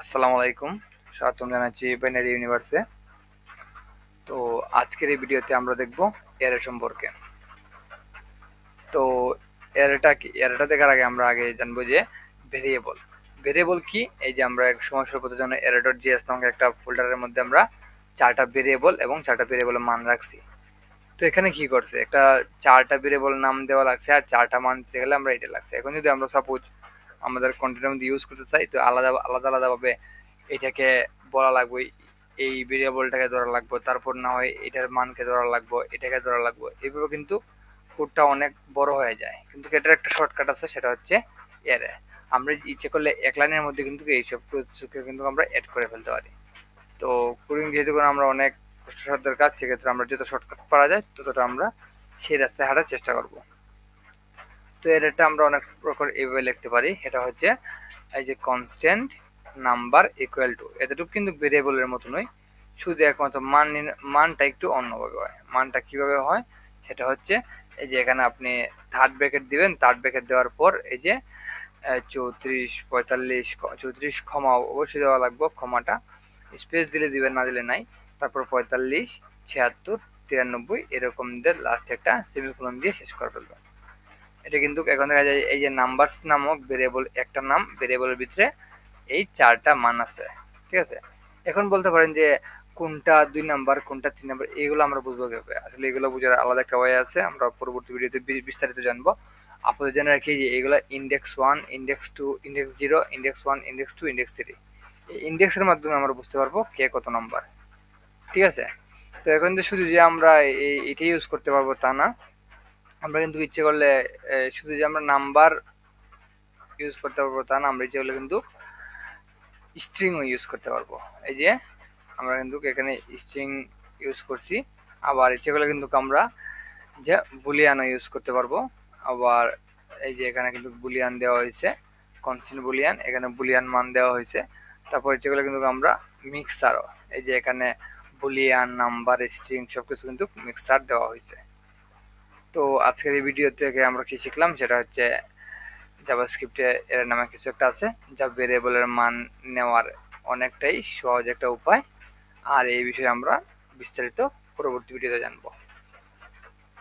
আসসালামু আলাইকুম। স্বাগতম জানাচ্ছি বাইনারি ইউনিভার্সে। তো আজকের এই ভিডিওতে আমরা দেখব অ্যারে সম্পর্কে। তো অ্যারেটা কি? অ্যারেটা দেখার আগে আমরা জানবো যে ভেরিয়েবল। ভেরিয়েবল কি? এই যে আমরা এক সময় স্বল্পতার জন্য array.js নামক একটা ফোল্ডারের মধ্যে আমরা 4টা ভেরিয়েবল এবং 4টা ভেরিয়েবলের মান রাখছি। তো এখানে কি করছে? একটা 4টা ভেরিয়েবল নাম দেওয়া লাগছে আর 4টা মান দিতে গেলে আমরা এটা লাগছে। এখন যদি আমরা সাপোজ আমাদের কন্টেন্টের মধ্যে ইউজ করতে চাই, তো আলাদা আলাদা আলাদা ভাবে এটাকে বলা লাগবে, এই ভেরিয়েবলটাকে ধরা লাগবে, তারপর না হয় এটার মানকে ধরা লাগবে, এটাকে ধরা লাগবে। এইভাবে কিন্তু কোডটা অনেক বড় হয়ে যায়, কিন্তু এটার একটা শর্টকাট আছে, সেটা হচ্ছে অ্যারে। আমরা ইচ্ছে করলে এক লাইনের মধ্যে কিন্তু এইসব কিছুকে কিন্তু আমরা অ্যাড করে ফেলতে পারি। তো কোডিং যেহেতু করে আমরা অনেক কষ্টসাধ্যের কাজ, সেক্ষেত্রে আমরা যত শর্টকাট পারা যায় ততটা আমরা সেই রাস্তায় হাঁটার চেষ্টা করব। তো এটা আমরা অনেক প্রকার এইভাবে লিখতে পারি। এটা হচ্ছে এই যে কনস্ট্যান্ট নাম্বার ইকুয়াল টু, এতটুকু কিন্তু ভেরিয়েবলের মতো নয়, শুধু একমাত্র মানটা একটু অন্যভাবে হয়। মানটা কিভাবে হয় সেটা হচ্ছে এই যে এখানে আপনি থার্ড ব্র্যাকেট দিবেন, থার্ড ব্র্যাকেট দেওয়ার পর এই যে 34 45 34 ক্ষমা অবশ্যই দেওয়া লাগবে, ক্ষমাটা স্পেস দিলে দিবেন, না দিলে নাই। তারপর 45 76 93 এরকম দিয়ে লাস্টে একটা সেমিকোলন দিয়ে শেষ করে ফেলবেন। এটা কিন্তু এখন দেখা যায় এই যে নাম্বারস নামক ভেরিয়েবল, একটা নাম, ভেরিয়েবলের ভিতরে এই 4টা মান আছে। ঠিক আছে, এখন বলতে পারেন যে কোনটা 2 নাম্বার কোনটা 3 নাম্বার, এগুলো আমরা বুঝবো কিভাবে? আসলে এগুলো বোঝার আলাদা একটা ওয়ে আছে, আমরা পরবর্তী ভিডিওতে বিস্তারিত জানবো। আপনাদের জন্য রাখি যে এগুলো index 1, index 2, index 0, index 1, index 2, index 3। এই ইন্ডেক্সের মাধ্যমে আমরা বুঝতে পারবো কে কত নাম্বার। ঠিক আছে, তো এখন যে শুধু যে আমরা এটাই ইউজ করতে পারবো তা না, আমরা কিন্তু ইচ্ছে করলে শুধু যে আমরা নাম্বার ইউজ করতে পারবো তা না, আমরা ইচ্ছে করলে কিন্তু স্ট্রিংও ইউজ করতে পারবো। এই যে আমরা কিন্তু এখানে স্ট্রিং ইউজ করছি, আবার ইচ্ছে করলে কিন্তু আমরা যে বুলিয়ানও ইউজ করতে পারবো। আবার এই যে এখানে কিন্তু বুলিয়ান দেওয়া হয়েছে, কনস্ট্যান্ট বুলিয়ান, এখানে বুলিয়ান মান দেওয়া হয়েছে। তারপর ইচ্ছে করলে কিন্তু আমরা মিক্সারও, এই যে এখানে বুলিয়ান, নাম্বার, স্ট্রিং সবকিছু কিন্তু মিক্সার দেওয়া হয়েছে। তো আজকের এই ভিডিও থেকে আমরা কি শিখলাম সেটা হচ্ছে জাভাস্ক্রিপ্টে এর নামে কিছু একটা আছে, যা ভেরিয়েবলের মান নেওয়ার অনেকটাই সহজ একটা উপায়। আর এই বিষয়ে আমরা বিস্তারিত পরবর্তী ভিডিওতে জানবো।